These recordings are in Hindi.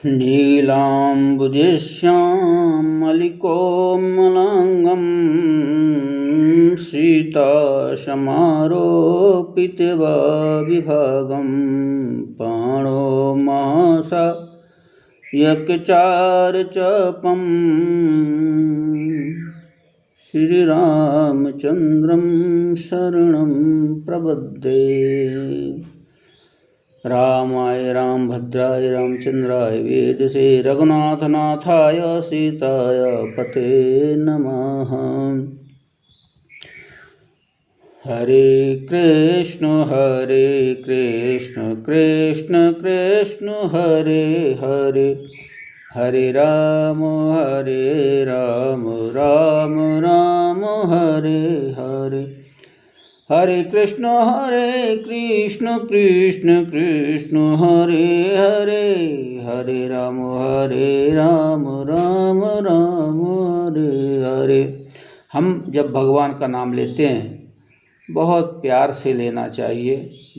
नीलाम्बुजश्यामलिकोमलाङ्गं सीतासमारोपितविभागं पाणो महसा यक्चारचपं श्रीरामचन्द्रं शरणं प्रपद्ये। रामाय रामभद्राय रामचन्द्राय वेदसे रघुनाथनाथाय सीताय पते नमः। हरे कृष्ण कृष्ण कृष्ण हरे हरे, हरे राम राम राम हरे हरे। हरे कृष्ण कृष्ण कृष्ण हरे हरे, हरे राम राम राम हरे हरे। हम जब भगवान का नाम लेते हैं बहुत प्यार से लेना चाहिए।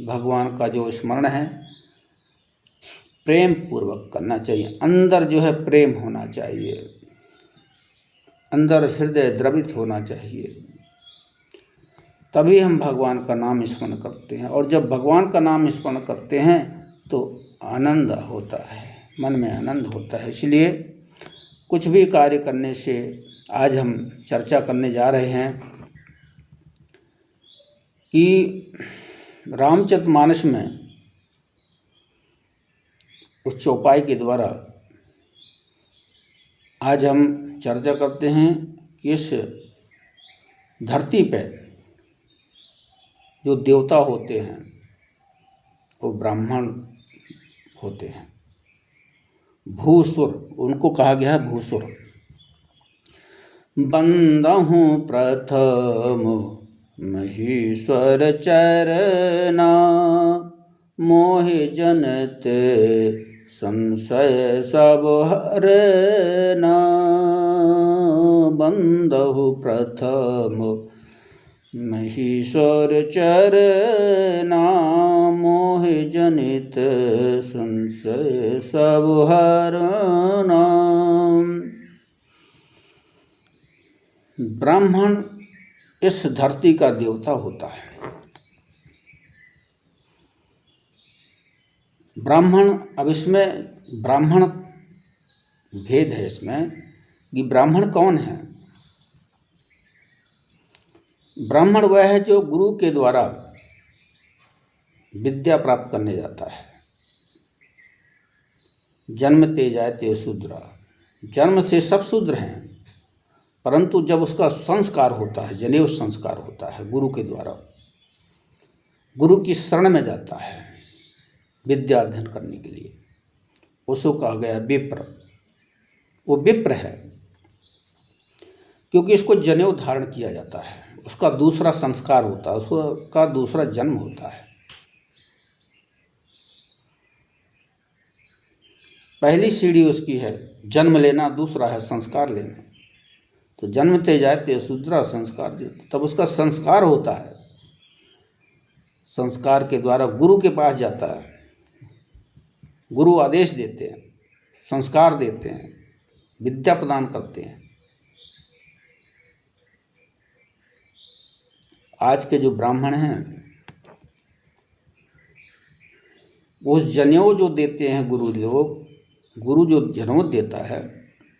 भगवान का जो स्मरण है प्रेम पूर्वक करना चाहिए। अंदर जो है प्रेम होना चाहिए, अंदर हृदय द्रवित होना चाहिए, तभी हम भगवान का नाम स्मरण करते हैं। और जब भगवान का नाम स्मरण करते हैं तो आनंद होता है, मन में आनंद होता है। इसलिए कुछ भी कार्य करने से आज हम चर्चा करने जा रहे हैं कि रामचरितमानस में उस चौपाई के द्वारा आज हम चर्चा करते हैं कि इस धरती पे जो देवता होते हैं वो ब्राह्मण होते हैं। भूसुर उनको कहा गया है, भूसुर। बंदहु प्रथम महीश्वर चरना, मोहि जनत संशय सब हरना। बंदहु प्रथम महीश्वर चरना, मोहि जनित संशय सब हरना। ब्राह्मण इस धरती का देवता होता है। ब्राह्मण, अब इसमें ब्राह्मण भेद है इसमें कि ब्राह्मण कौन है। ब्राह्मण वह है जो गुरु के द्वारा विद्या प्राप्त करने जाता है। जन्मते जायते शूद्रा, जन्म से सब शूद्र हैं, परंतु जब उसका संस्कार होता है, जनेऊ संस्कार होता है गुरु के द्वारा, गुरु की शरण में जाता है विद्या अध्ययन करने के लिए, उसको कहा गया विप्र। वो विप्र है क्योंकि इसको जनेऊ धारण किया जाता है, उसका दूसरा संस्कार होता है, उसका दूसरा जन्म होता है। पहली सीढ़ी उसकी है जन्म लेना, दूसरा है संस्कार लेना। तो जन्मते जाते शूद्रा संस्कार, तब उसका संस्कार होता है। संस्कार के द्वारा गुरु के पास जाता है, गुरु आदेश देते हैं, संस्कार देते हैं, विद्या प्रदान करते हैं। आज के जो ब्राह्मण हैं उस जनेऊ जो देते हैं गुरु लोग, गुरु जो जनेऊ देता है,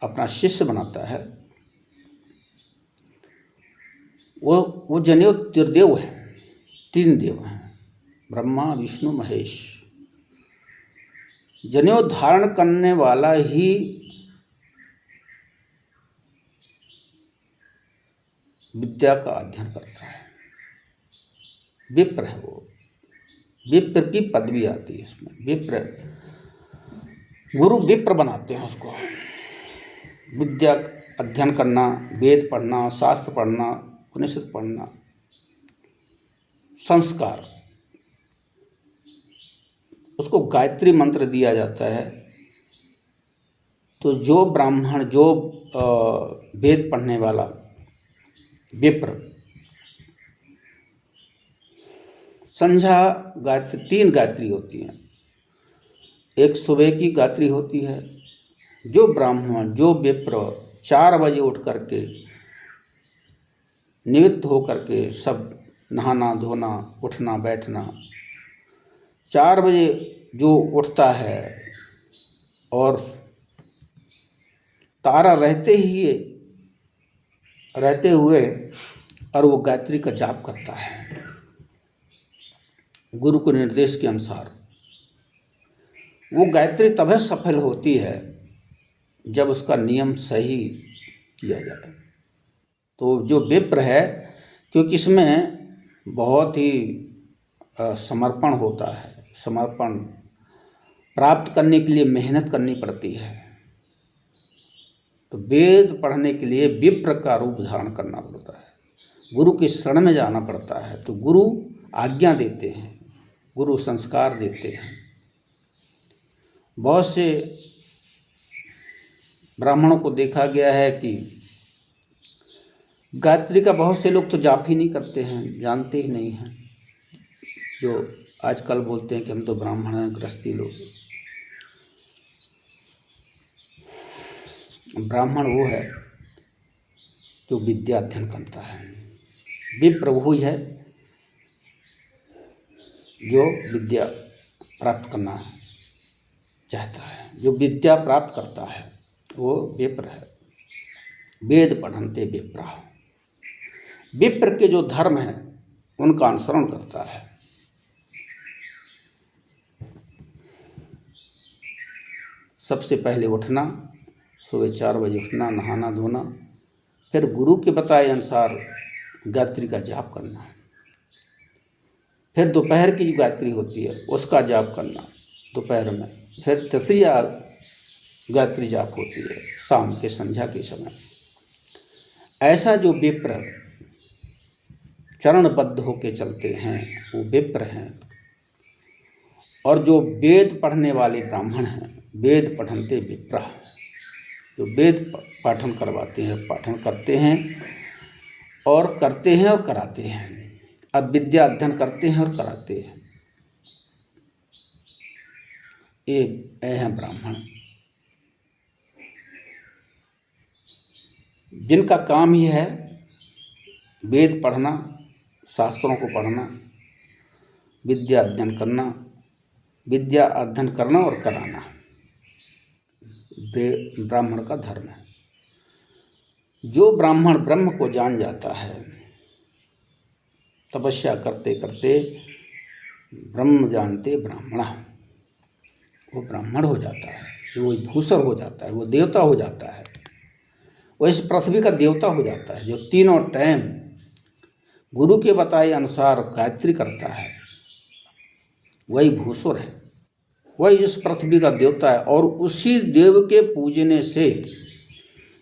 अपना शिष्य बनाता है, वो जनेऊ त्रिदेव है। 3 देव हैं, ब्रह्मा विष्णु महेश। जनेऊ धारण करने वाला ही विद्या का अध्ययन करता है। विप्र है वो, विप्र की पदवी आती है इसमें। विप्र, गुरु विप्र बनाते हैं उसको। विद्या अध्ययन करना, वेद पढ़ना, शास्त्र पढ़ना, उपनिषद पढ़ना, संस्कार, उसको गायत्री मंत्र दिया जाता है। तो जो ब्राह्मण, जो वेद पढ़ने वाला विप्र, संध्या गायत्री, 3 गायत्री होती हैं, एक सुबह की गायत्री होती है। जो ब्राह्मण, जो विप्र 4 बजे उठ करके निवृत्त होकर के सब नहाना धोना उठना बैठना, 4 बजे जो उठता है और तारा रहते हुए और वो गायत्री का जाप करता है गुरु के निर्देश के अनुसार, वो गायत्री तभी सफल होती है जब उसका नियम सही किया जाए। तो जो विप्र है, क्योंकि इसमें बहुत ही समर्पण होता है, समर्पण प्राप्त करने के लिए मेहनत करनी पड़ती है। तो वेद पढ़ने के लिए विप्र का रूप धारण करना पड़ता है, गुरु के शरण में जाना पड़ता है। तो गुरु आज्ञा देते हैं, गुरु संस्कार देते हैं। बहुत से ब्राह्मणों को देखा गया है कि गायत्री का बहुत से लोग तो जाप ही नहीं करते हैं, जानते ही नहीं हैं। जो आजकल बोलते हैं कि हम तो ब्राह्मण हैं, गृहस्थी लोग। ब्राह्मण वो है जो विद्या अध्ययन करता है, विप्र वो ही है जो विद्या प्राप्त करना चाहता है, जो विद्या प्राप्त करता है वो विप्र है। वेद पढ़न्ते विप्रा, विप्र के जो धर्म है उनका अनुसरण करता है। सबसे पहले उठना, सुबह 4 बजे उठना, नहाना धोना, फिर गुरु के बताए अनुसार गायत्री का जाप करना, फिर दोपहर की जो गायत्री होती है उसका जाप करना दोपहर में, फिर तृतीया गायत्री जाप होती है शाम के संध्या के समय। ऐसा जो विप्र चरणबद्ध होके चलते हैं वो विप्र हैं। और जो वेद पढ़ने वाले ब्राह्मण हैं, वेद पढ़न्ते विप्रा, जो वेद पाठन करवाते हैं, पाठन करते हैं और कराते हैं। अब विद्या अध्ययन करते हैं और कराते हैं, ये हैं ब्राह्मण, जिनका काम ही है वेद पढ़ना, शास्त्रों को पढ़ना, विद्या अध्ययन करना और कराना ब्राह्मण का धर्म है। जो ब्राह्मण ब्रह्म को जान जाता है, तपस्या करते करते ब्रह्म जानते ब्राह्मणा, वो ब्राह्मण हो जाता है, वो भूसर हो जाता है, वो देवता हो जाता है, वो इस पृथ्वी का देवता हो जाता है। जो तीनों टाइम गुरु के बताए अनुसार गायत्री करता है वही भूसुर है, वही इस पृथ्वी का देवता है। और उसी देव के पूजने से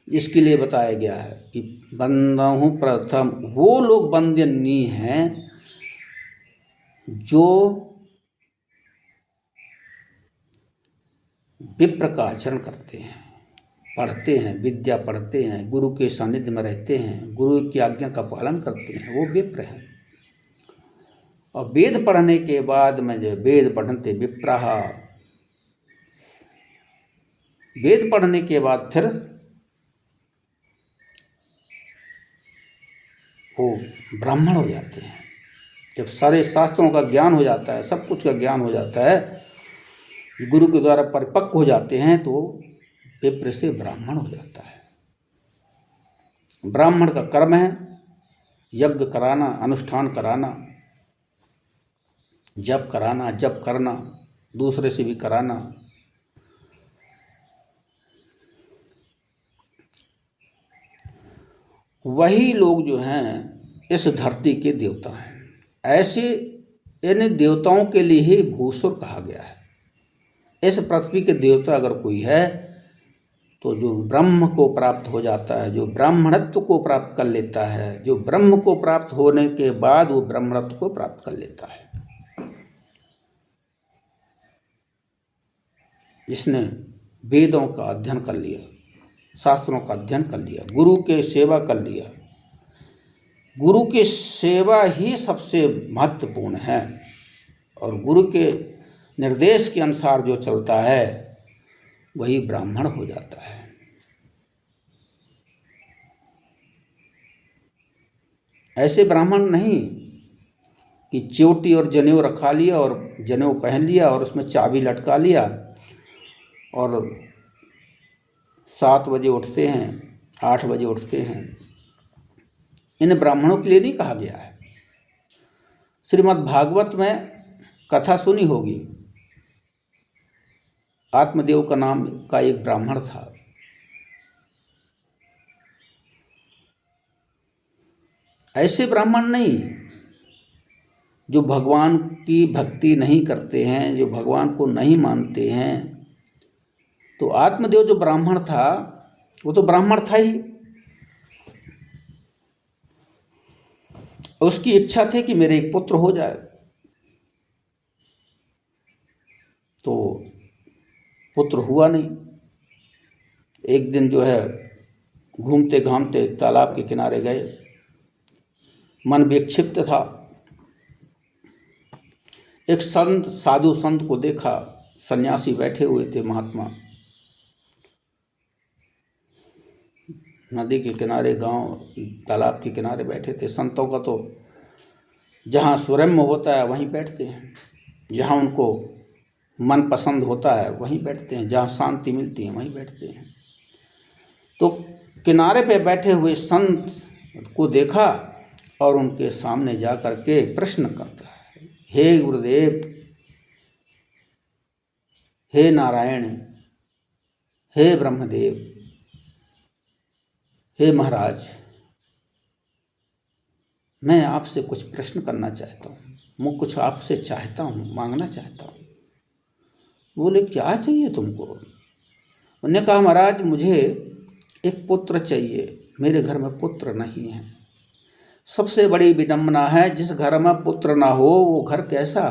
इसके लिए बताया गया है कि बंदहु प्रथम, वो लोग वंदनीय हैं जो विप्र का आचरण करते हैं, पढ़ते हैं, विद्या पढ़ते हैं, गुरु के सानिध्य में रहते हैं, गुरु की आज्ञा का पालन करते हैं, वो विप्र हैं। और वेद पढ़ने के बाद में जो वेद पढ़न्ते विप्राः, वेद पढ़ने के बाद फिर वो ब्राह्मण हो जाते हैं। जब सारे शास्त्रों का ज्ञान हो जाता है, सब कुछ का ज्ञान हो जाता है, गुरु के द्वारा परिपक्व हो जाते हैं, तो विप्र से ब्राह्मण हो जाता है। ब्राह्मण का कर्म है यज्ञ कराना, अनुष्ठान कराना, जप कराना, जप करना, दूसरे से भी कराना। वही लोग जो हैं इस धरती के देवता हैं। ऐसे इन देवताओं के लिए ही भूसुर कहा गया है। इस पृथ्वी के देवता अगर कोई है तो जो ब्रह्म को प्राप्त हो जाता है, जो ब्राह्मणत्व को प्राप्त कर लेता है, जो ब्रह्म को प्राप्त होने के बाद वो ब्राह्मणत्व को प्राप्त कर लेता है। जिसने वेदों का अध्ययन कर लिया, शास्त्रों का अध्ययन कर लिया, गुरु के सेवा कर लिया। गुरु की सेवा ही सबसे महत्वपूर्ण है। और गुरु के निर्देश के अनुसार जो चलता है वही ब्राह्मण हो जाता है। ऐसे ब्राह्मण नहीं कि चोटी और जनेऊ रखा लिया और जनेऊ पहन लिया और उसमें चाबी लटका लिया और 7 बजे उठते हैं, 8 बजे उठते हैं। इन ब्राह्मणों के लिए नहीं कहा गया है। श्रीमद् भागवत में कथा सुनी होगी, आत्मदेव का नाम का एक ब्राह्मण था। ऐसे ब्राह्मण नहीं जो भगवान की भक्ति नहीं करते हैं, जो भगवान को नहीं मानते हैं। तो आत्मदेव जो ब्राह्मण था वो तो ब्राह्मण था ही। उसकी इच्छा थी कि मेरे एक पुत्र हो जाए। तो पुत्र हुआ नहीं। एक दिन जो है घूमते घामते तालाब के किनारे गए, मन विक्षिप्त था। एक संत, साधु संत को देखा, सन्यासी बैठे हुए थे, महात्मा नदी के किनारे, गांव तालाब के किनारे बैठे थे। संतों का तो जहाँ स्वयं होता है वहीं बैठते हैं, जहाँ उनको मन पसंद होता है वहीं बैठते हैं, जहाँ शांति मिलती है वहीं बैठते हैं। तो किनारे पे बैठे हुए संत को देखा और उनके सामने जा कर के प्रश्न करता है, हे गुरुदेव, हे नारायण, हे ब्रह्मदेव, हे महाराज, मैं आपसे कुछ प्रश्न करना चाहता हूँ, मैं कुछ आपसे चाहता हूँ, मांगना चाहता हूँ। बोले क्या चाहिए तुमको? उन्होंने कहा महाराज मुझे एक पुत्र चाहिए, मेरे घर में पुत्र नहीं है। सबसे बड़ी विडंबना है, जिस घर में पुत्र ना हो वो घर कैसा?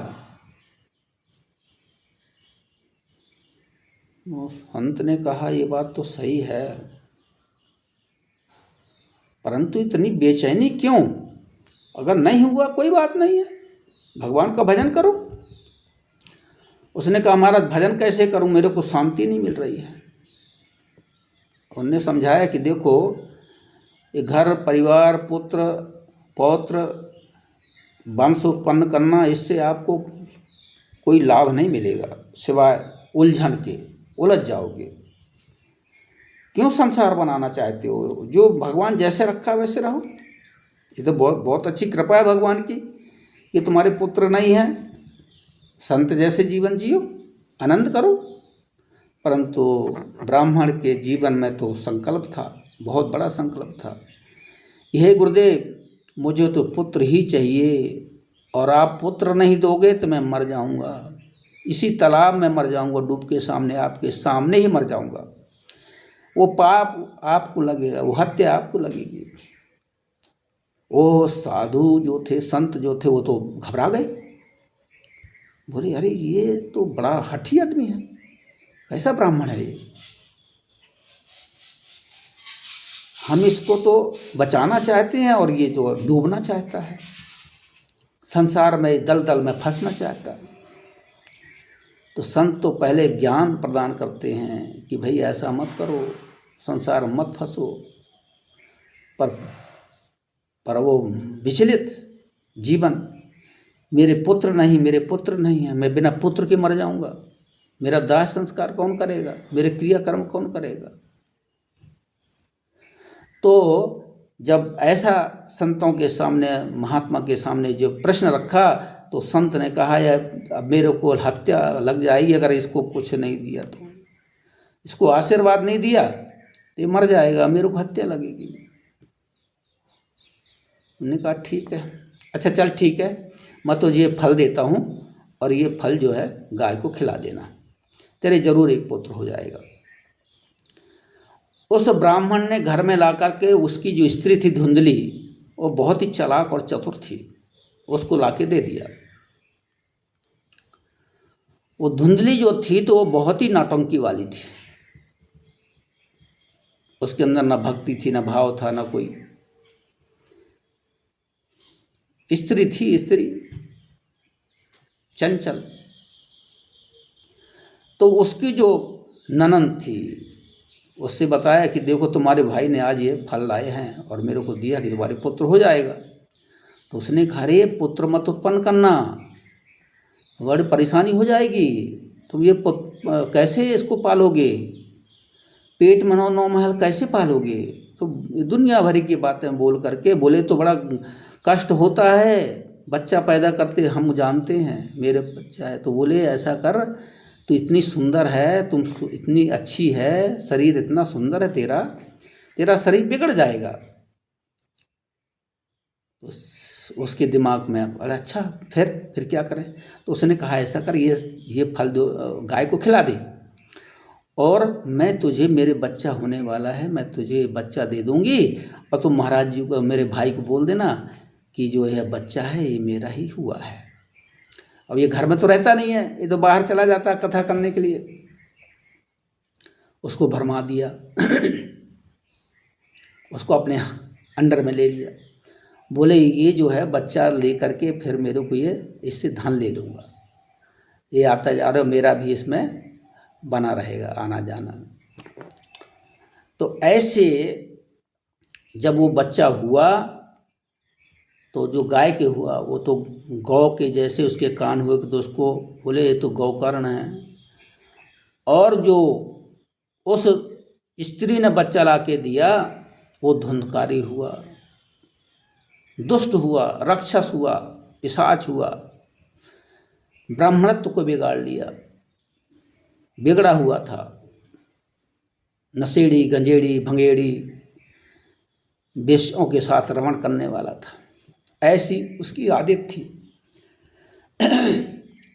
संत ने कहा ये बात तो सही है, परंतु इतनी बेचैनी क्यों? अगर नहीं हुआ कोई बात नहीं है, भगवान का भजन करो। उसने कहा महाराज भजन कैसे करूं, मेरे को शांति नहीं मिल रही है। उन्होंने समझाया कि देखो, ये घर परिवार, पुत्र पौत्र, वंश उत्पन्न करना, इससे आपको कोई लाभ नहीं मिलेगा सिवाय उलझन के, उलझ जाओगे। क्यों संसार बनाना चाहते हो? जो भगवान जैसे रखा वैसे रहो। ये तो बहुत बहुत अच्छी कृपा है भगवान की कि तुम्हारे पुत्र नहीं है, संत जैसे जीवन जियो, आनंद करो। परंतु ब्राह्मण के जीवन में तो संकल्प था, बहुत बड़ा संकल्प था, हे गुरुदेव मुझे तो पुत्र ही चाहिए, और आप पुत्र नहीं दोगे तो मैं मर जाऊंगा, इसी तालाब में मर जाऊंगा, डूब के सामने, आपके सामने ही मर जाऊंगा। वो पाप आपको लगेगा, वो हत्या आपको लगेगी। वो साधु जो थे, संत जो थे, वो तो घबरा गए। बोले अरे ये तो बड़ा हठी आदमी है, कैसा ब्राह्मण है ये? हम इसको तो बचाना चाहते हैं और ये तो डूबना चाहता है, संसार में दलदल में फंसना चाहता है। तो संत तो पहले ज्ञान प्रदान करते हैं कि भाई ऐसा मत करो, संसार में मत फंसो। पर वो विचलित जीवन, मेरे पुत्र नहीं, मेरे पुत्र नहीं है, मैं बिना पुत्र के मर जाऊंगा, मेरा दाह संस्कार कौन करेगा, मेरे क्रियाकर्म कौन करेगा? तो जब ऐसा संतों के सामने, महात्मा के सामने जो प्रश्न रखा, तो संत ने कहा यार अब मेरे को हत्या लग जाएगी अगर इसको कुछ नहीं दिया, तो इसको आशीर्वाद नहीं दिया तो ये मर जाएगा, मेरे को हत्या लगेगी। उन्होंने कहा ठीक है, अच्छा चल ठीक है, मैं तुझे ये फल देता हूँ और ये फल जो है गाय को खिला देना, तेरे जरूर एक पुत्र हो जाएगा। उस ब्राह्मण ने घर में ला कर के, उसकी जो स्त्री थी धुंधली, वो बहुत ही चालाक और चतुर थी, उसको लाके दे दिया। वो धुंधली जो थी तो वो बहुत ही नौटंकी वाली थी, उसके अंदर ना भक्ति थी, ना भाव था, ना कोई। स्त्री थी, स्त्री चंचल, तो उसकी जो ननद थी उससे बताया कि देखो तुम्हारे भाई ने आज ये फल लाए हैं और मेरे को दिया कि तुम्हारे पुत्र हो जाएगा। तो उसने कहा अरे पुत्र मत उत्पन्न करना, बड़ी परेशानी हो जाएगी, तुम ये कैसे इसको पालोगे, पेट में 9 महल कैसे पालोगे। तो दुनिया भरी की बातें बोल करके बोले तो बड़ा कष्ट होता है बच्चा पैदा करते, हम जानते हैं मेरे बच्चा है। तो बोले ऐसा कर, तू इतनी सुंदर है, तुम इतनी अच्छी है, शरीर इतना सुंदर है तेरा, तेरा शरीर बिगड़ जाएगा। तो उसके दिमाग में अरे अच्छा फिर क्या करें। तो उसने कहा ऐसा कर, ये फल दो, गाय को खिला दे, और मैं तुझे, मेरे बच्चा होने वाला है, मैं तुझे बच्चा दे दूंगी, और तुम महाराज जी को, मेरे भाई को बोल देना कि जो यह बच्चा है ये मेरा ही हुआ है। अब ये घर में तो रहता नहीं है, ये तो बाहर चला जाता है कथा करने के लिए। उसको भरमा दिया उसको अपने अंडर में ले लिया। बोले ये जो है बच्चा ले करके फिर मेरे को ये इससे धन ले लूँगा, ये आता जा रहा, मेरा भी इसमें बना रहेगा आना जाना। तो ऐसे जब वो बच्चा हुआ तो जो गाय के हुआ वो तो गौ के जैसे उसके कान हुए, तो उसको बोले ये तो गौकर्ण है। और जो उस स्त्री ने बच्चा ला के दिया वो धुंधकारी हुआ, दुष्ट हुआ, राक्षस हुआ, पिशाच हुआ, ब्राह्मणत्व को बिगाड़ लिया, बिगड़ा हुआ था, नशेड़ी, गंजेड़ी, भंगेड़ी, वेश्यों के साथ रमण करने वाला था, ऐसी उसकी आदत थी।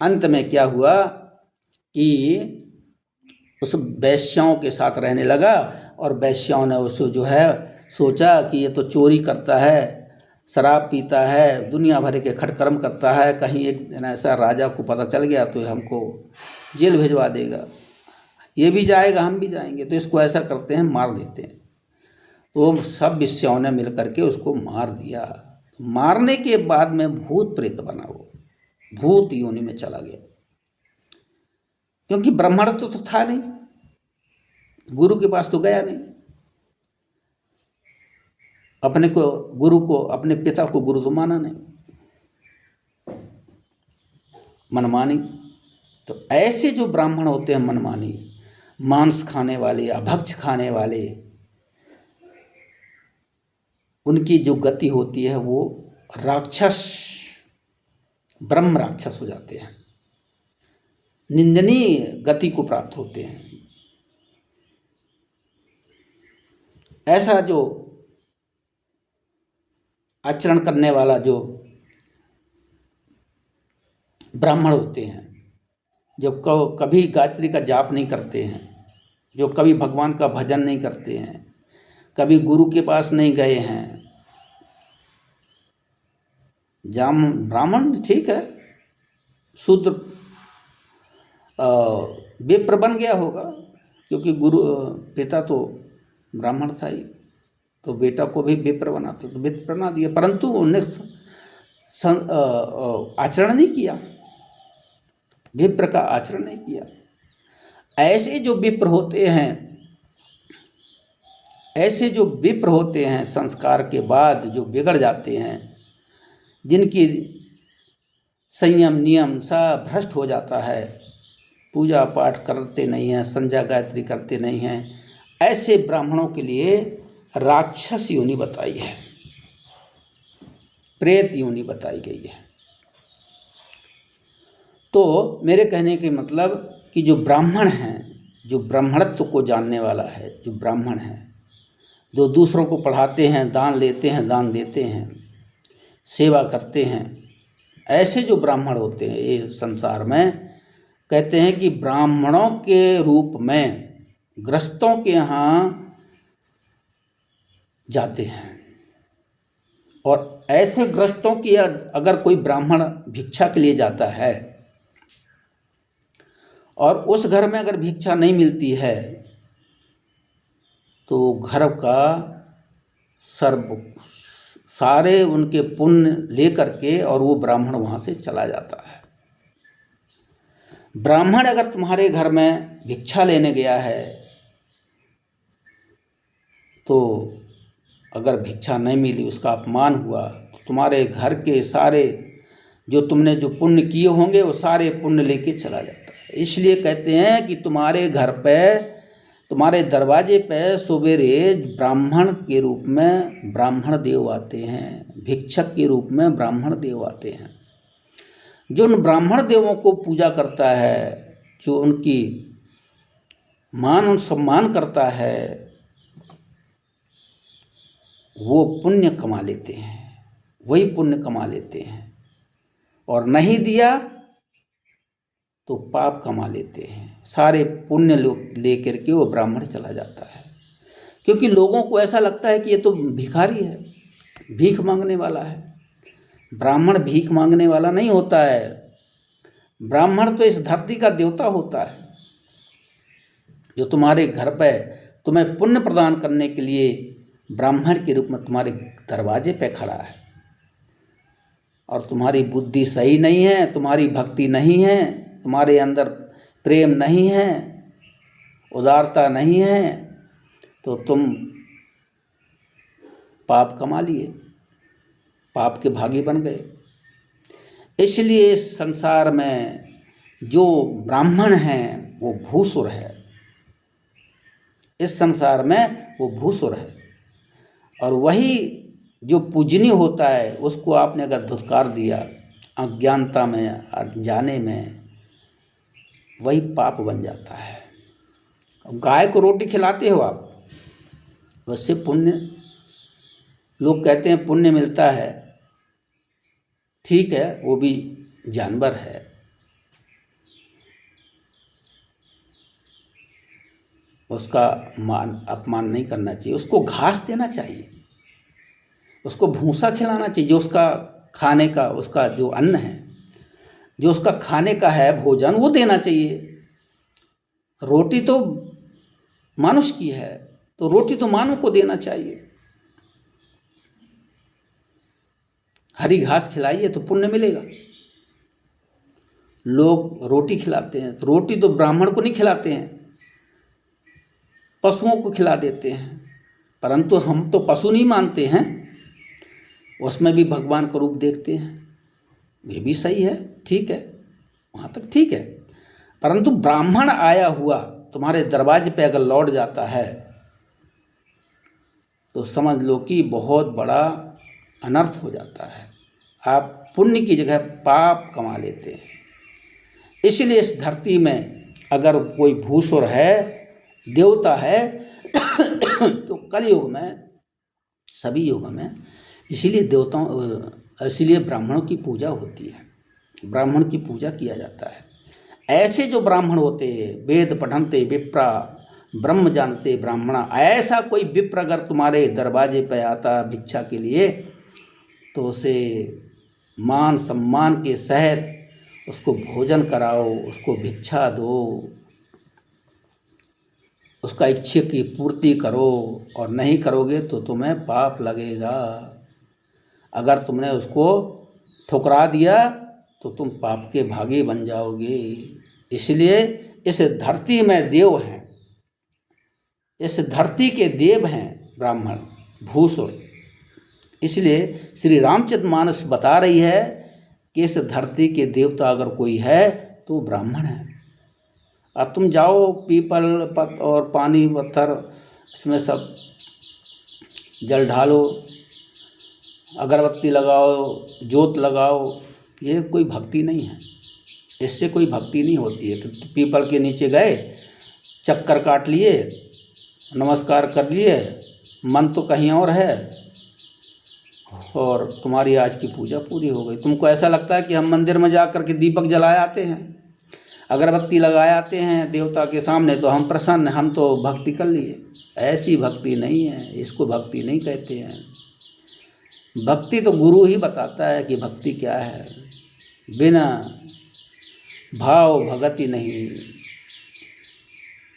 अंत में क्या हुआ कि उस वेश्याओं के साथ रहने लगा, और वेश्याओं ने उसको जो है सोचा कि ये तो चोरी करता है, शराब पीता है, दुनिया भर के खटकर्म करता है, कहीं एक दिन ऐसा राजा को पता चल गया तो हमको जेल भिजवा देगा, ये भी जाएगा हम भी जाएंगे, तो इसको ऐसा करते हैं मार देते हैं। तो सब वेश्याओं ने मिल करके उसको मार दिया। मारने के बाद में भूत प्रेत बना, वो भूत योनि में चला गया, क्योंकि ब्राह्मण तो था नहीं, गुरु के पास तो गया नहीं, अपने को गुरु को, अपने पिता को गुरु तो माना नहीं, मनमानी। तो ऐसे जो ब्राह्मण होते हैं मनमानी, मांस खाने वाले, अभक्ष खाने वाले, उनकी जो गति होती है वो राक्षस, ब्रह्म राक्षस हो जाते हैं, निंदनीय गति को प्राप्त होते हैं। ऐसा जो आचरण करने वाला जो ब्राह्मण होते हैं, जो कभी गायत्री का जाप नहीं करते हैं, जो कभी भगवान का भजन नहीं करते हैं, कभी गुरु के पास नहीं गए हैं, ब्राह्मण ठीक है, शूद्र विप्र बन गया होगा, क्योंकि गुरु पिता तो ब्राह्मण था ही, तो बेटा को भी विप्र बनाते, तो विप्र बना दिया, परंतु उन्हें आचरण नहीं किया, विप्र का आचरण नहीं किया। ऐसे जो विप्र होते हैं, ऐसे जो विप्र होते हैं, संस्कार के बाद जो बिगड़ जाते हैं, जिनकी संयम नियम सब भ्रष्ट हो जाता है, पूजा पाठ करते नहीं हैं, संध्या गायत्री करते नहीं हैं, ऐसे ब्राह्मणों के लिए राक्षस योनि बताई है, प्रेत योनि बताई गई है। तो मेरे कहने के मतलब कि जो ब्राह्मण हैं, जो ब्राह्मणत्व को जानने वाला है, जो ब्राह्मण है, जो दूसरों को पढ़ाते हैं, दान लेते हैं, दान देते हैं, सेवा करते हैं, ऐसे जो ब्राह्मण होते हैं ये संसार में कहते हैं कि ब्राह्मणों के रूप में गृहस्थों के यहाँ जाते हैं, और ऐसे गृहस्थों की अगर कोई ब्राह्मण भिक्षा के लिए जाता है और उस घर में अगर भिक्षा नहीं मिलती है तो घर का सारे उनके पुण्य ले करके और वो ब्राह्मण वहाँ से चला जाता है। ब्राह्मण अगर तुम्हारे घर में भिक्षा लेने गया है तो अगर भिक्षा नहीं मिली, उसका अपमान हुआ, तो तुम्हारे घर के सारे जो तुमने जो पुण्य किए होंगे वो सारे पुण्य लेके चला जाता है। इसलिए कहते हैं कि तुम्हारे घर पे, तुम्हारे दरवाजे पे सवेरे ब्राह्मण के रूप में ब्राह्मण देव आते हैं, भिक्षक के रूप में ब्राह्मण देव आते हैं। जो उन ब्राह्मण देवों को पूजा करता है, जो उनकी मान और सम्मान करता है, वो पुण्य कमा लेते हैं, वही पुण्य कमा लेते हैं। और नहीं दिया तो पाप कमा लेते हैं, सारे पुण्य लेकर के वो ब्राह्मण चला जाता है। क्योंकि लोगों को ऐसा लगता है कि ये तो भिखारी है, भीख मांगने वाला है। ब्राह्मण भीख मांगने वाला नहीं होता है। ब्राह्मण तो इस धरती का देवता होता है, जो तुम्हारे घर पे तुम्हें पुण्य प्रदान करने के लिए ब्राह्मण के रूप में तुम्हारे दरवाजे पे खड़ा है। और तुम्हारी बुद्धि सही नहीं है, तुम्हारी भक्ति नहीं है, तुम्हारे अंदर प्रेम नहीं है, उदारता नहीं है, तो तुम पाप कमा लिए, पाप के भागी बन गए। इसलिए इस संसार में जो ब्राह्मण हैं वो भूसुर है, इस संसार में वो भूसुर है। और वही जो पूजनीय होता है उसको आपने अगर धुतकार दिया अज्ञानता में, अनजाने में, वही पाप बन जाता है। अब गाय को रोटी खिलाते हो आप, उससे पुण्य, लोग कहते हैं पुण्य मिलता है, ठीक है, वो भी जानवर है, उसका मान अपमान नहीं करना चाहिए, उसको घास देना चाहिए, उसको भूसा खिलाना चाहिए, जो उसका खाने का, उसका जो अन्न है, जो उसका खाने का है भोजन, वो देना चाहिए। रोटी तो मानुष की है, तो रोटी तो मानव को देना चाहिए। हरी घास खिलाइए तो पुण्य मिलेगा। लोग रोटी खिलाते हैं, तो रोटी तो ब्राह्मण को नहीं खिलाते हैं, पशुओं को खिला देते हैं। परंतु हम तो पशु नहीं मानते हैं, उसमें भी भगवान का रूप देखते हैं। ये भी सही है, ठीक है, वहाँ तक ठीक है। परंतु ब्राह्मण आया हुआ तुम्हारे दरवाजे पे अगर लौट जाता है तो समझ लो कि बहुत बड़ा अनर्थ हो जाता है। आप पुण्य की जगह पाप कमा लेते हैं। इसलिए इस धरती में अगर कोई भूसुर है, देवता है तो कलयुग में, सभी युगों में इसीलिए देवताओं, इसीलिए ब्राह्मणों की पूजा होती है, ब्राह्मण की पूजा किया जाता है। ऐसे जो ब्राह्मण होते हैं, वेद पठनते विप्रा ब्रह्म जानते ब्राह्मणा, ऐसा कोई विप्र अगर तुम्हारे दरवाजे पे आता भिक्षा के लिए तो उसे मान सम्मान के सहित उसको भोजन कराओ, उसको भिक्षा दो, उसका इच्छा की पूर्ति करो। और नहीं करोगे तो तुम्हें पाप लगेगा। अगर तुमने उसको ठुकरा दिया तो तुम पाप के भागी बन जाओगे। इसलिए इस धरती में देव हैं, इस धरती के देव हैं ब्राह्मण, भूसुर। इसलिए श्री रामचरितमानस बता रही है कि इस धरती के देवता अगर कोई है तो ब्राह्मण है। अब तुम जाओ पीपल पत और पानी पत्थर, इसमें सब जल ढालो, अगरबत्ती लगाओ, जोत लगाओ, ये कोई भक्ति नहीं है, इससे कोई भक्ति नहीं होती है। तो पीपल के नीचे गए, चक्कर काट लिए, नमस्कार कर लिए, मन तो कहीं और है, और तुम्हारी आज की पूजा पूरी हो गई। तुमको ऐसा लगता है कि हम मंदिर में जा कर के दीपक जलाए आते हैं, अगरबत्ती लगाए आते हैं देवता के सामने, तो हम प्रसन्न, हम तो भक्ति कर लिए। ऐसी भक्ति नहीं है, इसको भक्ति नहीं कहते हैं। भक्ति तो गुरु ही बताता है कि भक्ति क्या है। बिना भाव भगति नहीं,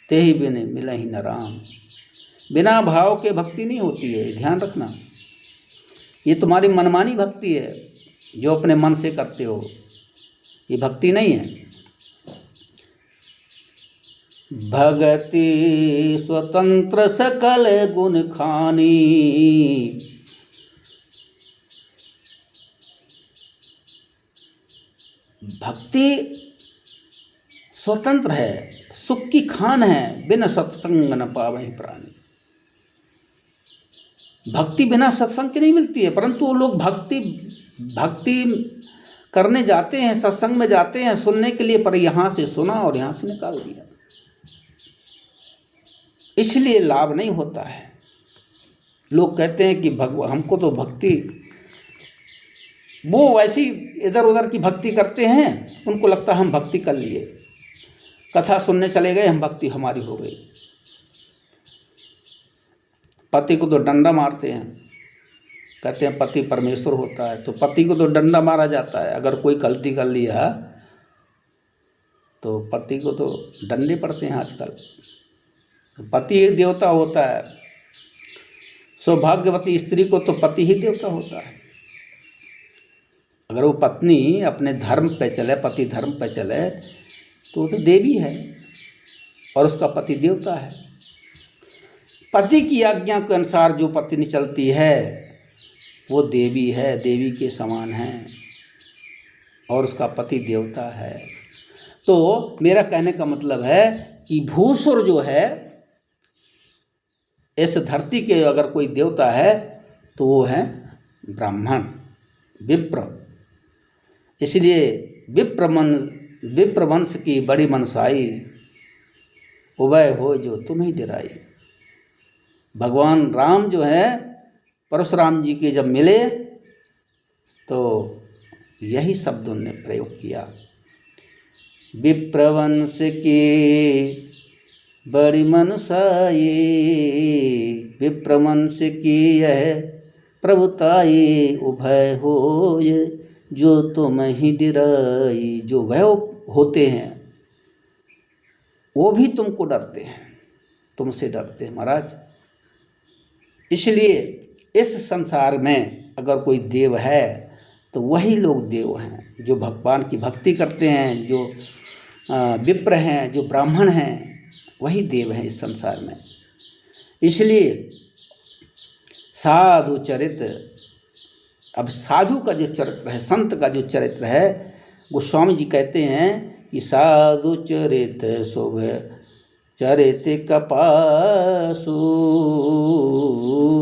ते ही बिन मिलहि न राम। बिना भाव के भक्ति नहीं होती है, ध्यान रखना। ये तुम्हारी मनमानी भक्ति है जो अपने मन से करते हो, ये भक्ति नहीं है। भगति स्वतंत्र सकल गुण खानी। भक्ति स्वतंत्र है, सुख की खान है, बिना सत्संग न पावहि प्राणी। भक्ति बिना सत्संग की नहीं मिलती है, परंतु वो लोग भक्ति करने जाते हैं, सत्संग में जाते हैं सुनने के लिए, पर यहाँ से सुना और यहाँ से निकाल दिया, इसलिए लाभ नहीं होता है। लोग कहते हैं कि हमको तो भक्ति, वो वैसी इधर उधर की भक्ति करते हैं, उनको लगता है हम भक्ति कर लिए, कथा सुनने चले गए, हम भक्ति हमारी हो गई। पति को तो डंडा मारते हैं, कहते हैं पति परमेश्वर होता है, तो पति को तो डंडा मारा जाता है। अगर कोई गलती कर लिया तो पति को तो डंडे पड़ते हैं आजकल। पति एक देवता होता है, सौभाग्यवती स्त्री को तो पति ही देवता होता है। अगर वो पत्नी अपने धर्म पे चले, पति धर्म पे चले, तो वो तो देवी है और उसका पति देवता है। पति की आज्ञा के अनुसार जो पत्नी चलती है वो देवी है, देवी के समान है, और उसका पति देवता है। तो मेरा कहने का मतलब है कि भूसुर जो है, इस धरती के अगर कोई देवता है तो वो है ब्राह्मण, विप्र। इसलिए विप्र वंश की बड़ी मनसाई, उभय हो जो तुम्हें डराई। भगवान राम जो है परशुराम जी के जब मिले तो यही शब्द उन्होंने प्रयोग किया, विप्रवंश की बड़ी मनसाई, विप्रवंश की यह प्रभुताई, उभय हो जो तुम ही डराई। जो वह होते हैं वो भी तुमको डरते हैं, तुमसे डरते हैं महाराज। इसलिए इस संसार में अगर कोई देव है तो वही लोग देव हैं जो भगवान की भक्ति करते हैं, जो विप्र हैं, जो ब्राह्मण हैं, वही देव हैं इस संसार में। इसलिए साधु चरित्र, अब साधु का जो चरित्र है, संत का जो चरित्र है, गोस्वामी जी कहते हैं कि साधु चरित्र शोभ चरित कपासु,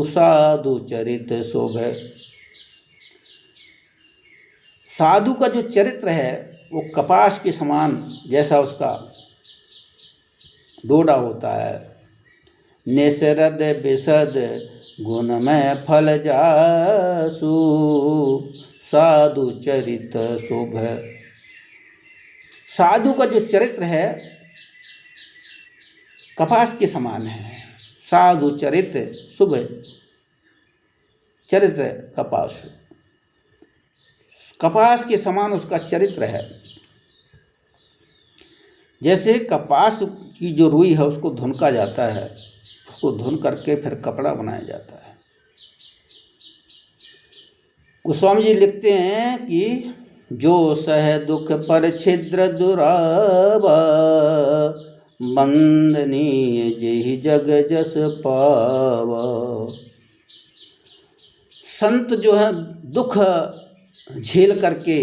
साधु चरित्र शोभ। साधु का जो चरित्र है वो कपास के समान, जैसा उसका डोडा होता है, निसरद विशद गुण में फल जासु, साधु चरित्र शोभ। साधु का जो चरित्र है कपास के समान है, साधु चरित्र शुभ, चरित्र कपास, कपास के समान उसका चरित्र है। जैसे कपास की जो रुई है उसको धुनका जाता है, उसको धुन करके फिर कपड़ा बनाया जाता है। गोस्वामी जी लिखते हैं कि जो सह दुख पर छिद्र दुरावा, बंदनीय जेहि जग जस पावा। संत जो है दुख झेल करके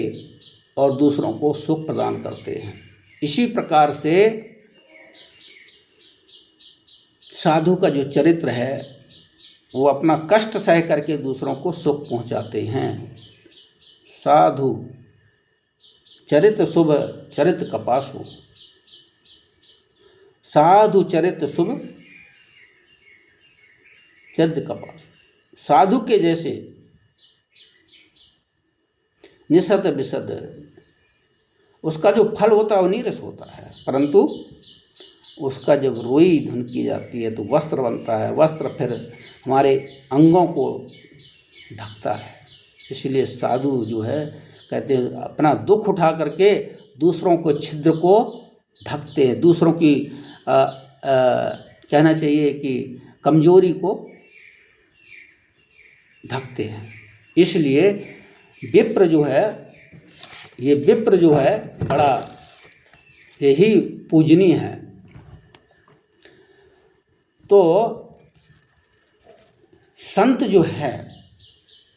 और दूसरों को सुख प्रदान करते हैं। इसी प्रकार से साधु का जो चरित्र है वो अपना कष्ट सह करके दूसरों को सुख पहुंचाते हैं। साधु चरित्र शुभ चरित्र कपासु, साधु चरित्र शुभ चरित्र कपासु। साधु के जैसे निसद विशद, उसका जो फल होता है वो नीरस होता है, परंतु उसका जब रुई धुन की जाती है तो वस्त्र बनता है, वस्त्र फिर हमारे अंगों को ढकता है। इसलिए साधु जो है कहते हैं अपना दुख उठा करके दूसरों को छिद्र को ढकते हैं, दूसरों की कहना चाहिए कि कमजोरी को ढकते हैं। इसलिए विप्र जो है, ये विप्र जो है बड़ा यही पूजनीय है। तो संत जो है,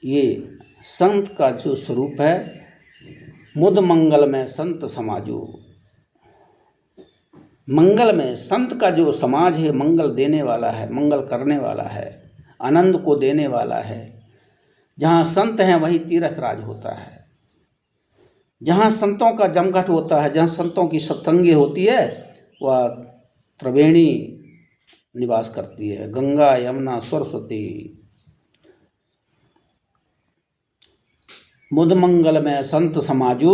ये संत का जो स्वरूप है, मुद मंगल में संत समाजो, मंगल में संत का जो समाज है मंगल देने वाला है, मंगल करने वाला है, आनंद को देने वाला है। जहाँ संत हैं वहीं तीर्थ राज होता है, जहाँ संतों का जमघट होता है, जहाँ संतों की सत्संगी होती है, वह त्रिवेणी निवास करती है, गंगा यमुना सरस्वती। मुद मंगल में संत समाजू,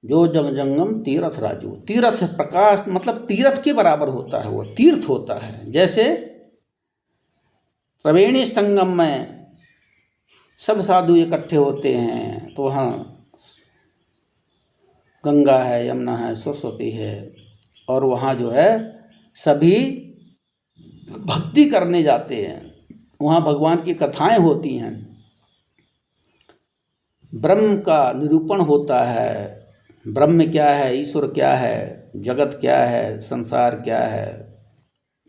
जो जग जंगम तीर्थ राजू। तीर्थ प्रकाश मतलब तीर्थ के बराबर होता है, वो तीर्थ होता है। जैसे त्रिवेणी संगम में सब साधु इकट्ठे होते हैं, तो वहाँ गंगा है, यमुना है, सरस्वती है, और वहाँ जो है सभी भक्ति करने जाते हैं। वहाँ भगवान की कथाएं होती हैं, ब्रह्म का निरूपण होता है। ब्रह्म क्या है, ईश्वर क्या है, जगत क्या है, संसार क्या है,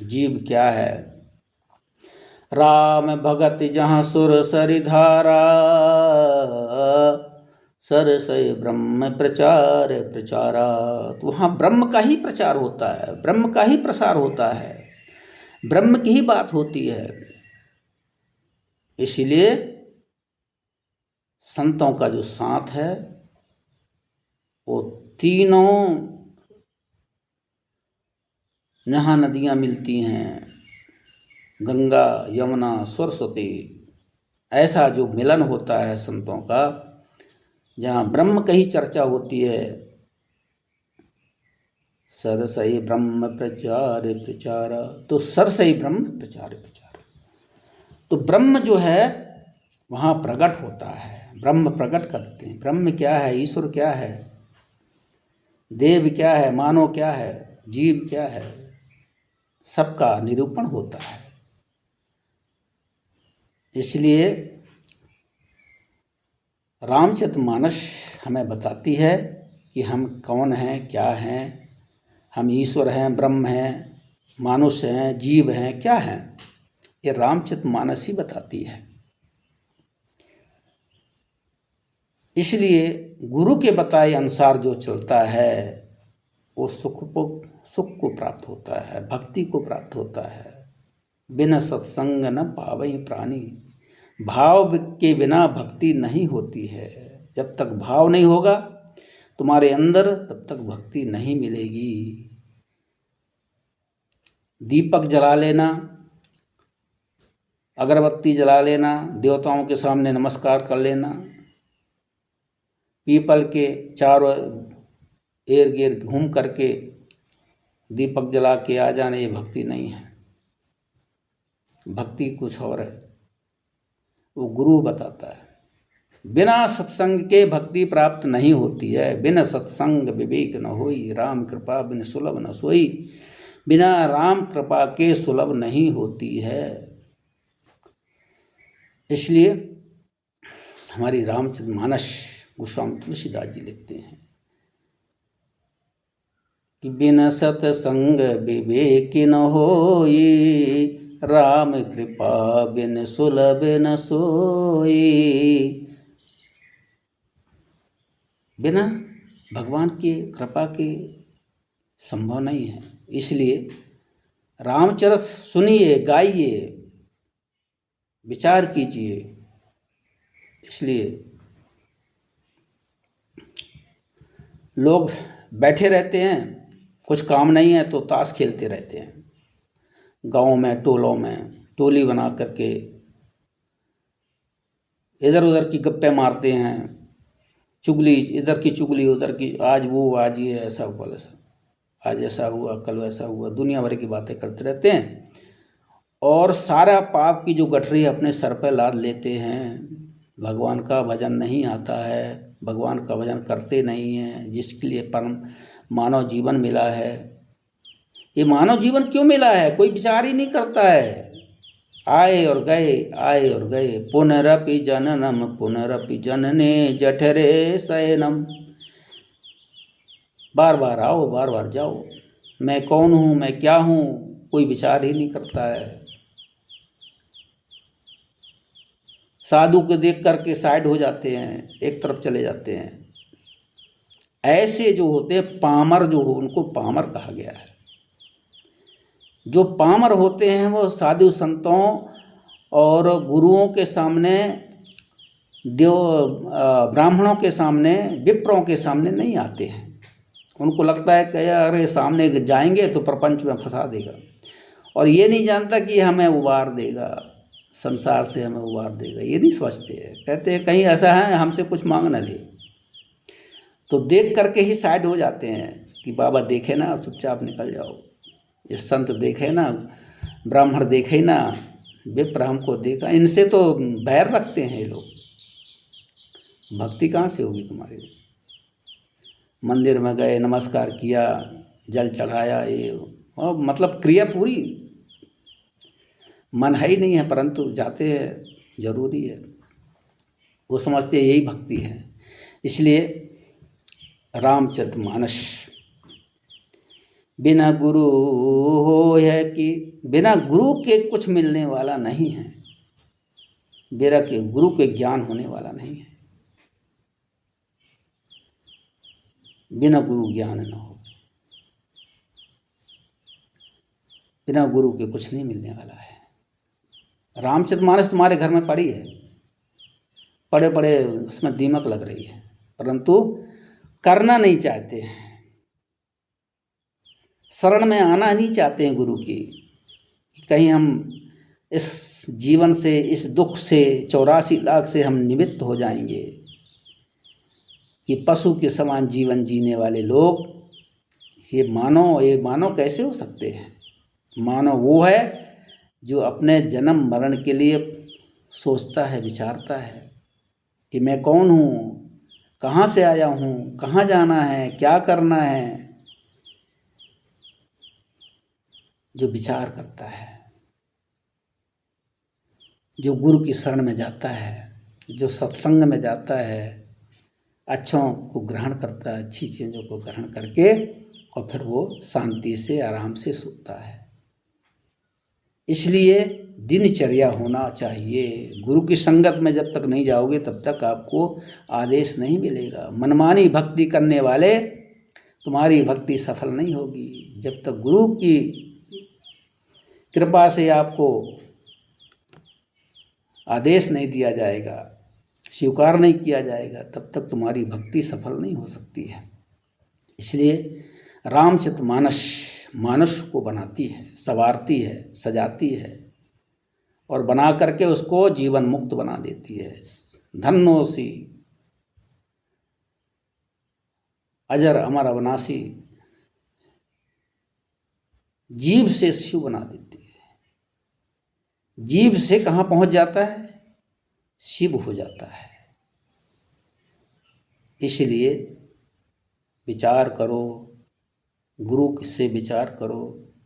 जीव क्या है। राम भगत जहाँ सुर सरिधारा, सरसय ब्रह्म प्रचार प्रचारा। तो वहाँ ब्रह्म का ही प्रचार होता है, ब्रह्म का ही प्रसार होता है, ब्रह्म की ही बात होती है। इसलिए संतों का जो साथ है वो तीनों जहाँ नदियाँ मिलती हैं, गंगा यमुना सरस्वती, ऐसा जो मिलन होता है संतों का, जहाँ ब्रह्म की ही चर्चा होती है। सरसई ब्रह्म प्रचार प्रचार, तो सरसई ब्रह्म प्रचार प्रचार, तो ब्रह्म जो है वहाँ प्रकट होता है, ब्रह्म प्रकट करते हैं। ब्रह्म क्या है, ईश्वर क्या है, देव क्या है, मानव क्या है, जीव क्या है, सबका निरूपण होता है। इसलिए रामचरितमानस हमें बताती है कि हम कौन हैं, क्या हैं। हम ईश्वर हैं, ब्रह्म हैं, मानुष्य हैं, जीव हैं, क्या हैं, ये रामचरितमानस ही बताती है। इसलिए गुरु के बताए अनुसार जो चलता है वो सुख को प्राप्त होता है, भक्ति को प्राप्त होता है। बिना सत्संग न पावई प्राणी, भाव के बिना भक्ति नहीं होती है। जब तक भाव नहीं होगा तुम्हारे अंदर, तब तक भक्ति नहीं मिलेगी। दीपक जला लेना, अगरबत्ती जला लेना, देवताओं के सामने नमस्कार कर लेना, पीपल के चारों इर्द गिर्द घूम करके दीपक जला के आ जाने, ये भक्ति नहीं है। भक्ति कुछ और है, वो गुरु बताता है। बिना सत्संग के भक्ति प्राप्त नहीं होती है। बिना सत्संग विवेक न होई, राम कृपा बिन सुलभ न सोई। बिना राम कृपा के सुलभ नहीं होती है। इसलिए हमारी रामचरितमानस गोस्वामी तुलसीदास जी लिखते हैं कि बिन सत्संग विवेक न होई, राम कृपा बिन सुलभ न सोई। बिना भगवान की कृपा के संभव नहीं है। इसलिए रामचरित सुनिए, गाइए, विचार कीजिए। इसलिए लोग बैठे रहते हैं, कुछ काम नहीं है तो ताश खेलते रहते हैं। गाँव में, टोलों में टोली बना करके इधर उधर की गप्पे मारते हैं, चुगली, इधर की चुगली उधर की, आज वो, आज ये, ऐसा हुआ, ऐसा, आज ऐसा हुआ, कल वैसा हुआ, दुनिया भर की बातें करते रहते हैं। और सारा पाप की जो गठरी अपने सर पर लाद लेते हैं। भगवान का भजन नहीं आता है, भगवान का भजन करते नहीं हैं, जिसके लिए परम मानव जीवन मिला है। ये मानव जीवन क्यों मिला है, कोई विचार ही नहीं करता है। आए और गए, आए और गए, पुनरपि जननम पुनरपि जनने जठरे शयनम। बार बार आओ, बार बार जाओ। मैं कौन हूँ, मैं क्या हूँ, कोई विचार ही नहीं करता है। साधु को देख करके साइड हो जाते हैं, एक तरफ चले जाते हैं। ऐसे जो होते हैं पामर, जो हो उनको पामर कहा गया है। जो पामर होते हैं वो साधु संतों और गुरुओं के सामने, देव ब्राह्मणों के सामने, विप्रों के सामने नहीं आते हैं। उनको लगता है कि अरे सामने जाएंगे तो प्रपंच में फंसा देगा, और ये नहीं जानता कि हमें उबार देगा, संसार से हमें उबार देगा, ये नहीं समझते हैं। कहते हैं कहीं ऐसा है हमसे कुछ मांग ना ले, तो देख करके ही साइड हो जाते हैं कि बाबा देखे ना, चुपचाप निकल जाओ। ये संत देखे ना, ब्राह्मण देखे ना, विप्र हमको देखा, इनसे तो बैर रखते हैं ये लोग। भक्ति कहाँ से होगी तुम्हारी? मंदिर में गए, नमस्कार किया, जल चढ़ाया, ये और मतलब क्रिया पूरी, मन है ही नहीं है, परंतु जाते हैं, जरूरी है। वो समझते हैं यही भक्ति है। इसलिए रामचरितमानस बिना गुरु हो है कि बिना गुरु के कुछ मिलने वाला नहीं है, बिना के गुरु के ज्ञान होने वाला नहीं है। बिना गुरु ज्ञान न हो, बिना गुरु के कुछ नहीं मिलने वाला है। रामचरितमानस तुम्हारे घर में पड़ी है, पड़े पड़े उसमें दीमक लग रही है, परंतु करना नहीं चाहते हैं, शरण में आना नहीं चाहते हैं गुरु की। कहीं हम इस जीवन से, इस दुख से, 84 लाख से हम निवृत्त हो जाएंगे। कि पशु के समान जीवन जीने वाले लोग ये मानव कैसे हो सकते हैं? मानव वो है जो अपने जन्म मरण के लिए सोचता है, विचारता है कि मैं कौन हूँ, कहाँ से आया हूँ, कहाँ जाना है, क्या करना है, जो विचार करता है, जो गुरु की शरण में जाता है, जो सत्संग में जाता है, अच्छों को ग्रहण करता है, अच्छी चीज़ों को ग्रहण करके, और फिर वो शांति से, आराम से सोता है। इसलिए दिनचर्या होना चाहिए। गुरु की संगत में जब तक नहीं जाओगे तब तक आपको आदेश नहीं मिलेगा। मनमानी भक्ति करने वाले, तुम्हारी भक्ति सफल नहीं होगी। जब तक गुरु की कृपा से आपको आदेश नहीं दिया जाएगा, स्वीकार नहीं किया जाएगा, तब तक तुम्हारी भक्ति सफल नहीं हो सकती है। इसलिए रामचरितमानस मानस को बनाती है, संवारती है, सजाती है, और बना करके उसको जीवन मुक्त बना देती है। धन्योसी अजर अमर अविनाशी, जीव से शिव बना देती है। जीव से कहाँ पहुँच जाता है? शिव हो जाता है। इसलिए विचार करो, गुरु से विचार करो,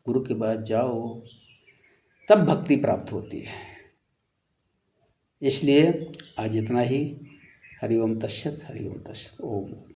गुरु के पास जाओ, तब भक्ति प्राप्त होती है। इसलिए आज इतना ही। हरि ओम तत्सत, हरि ओम तत्सत। ओम।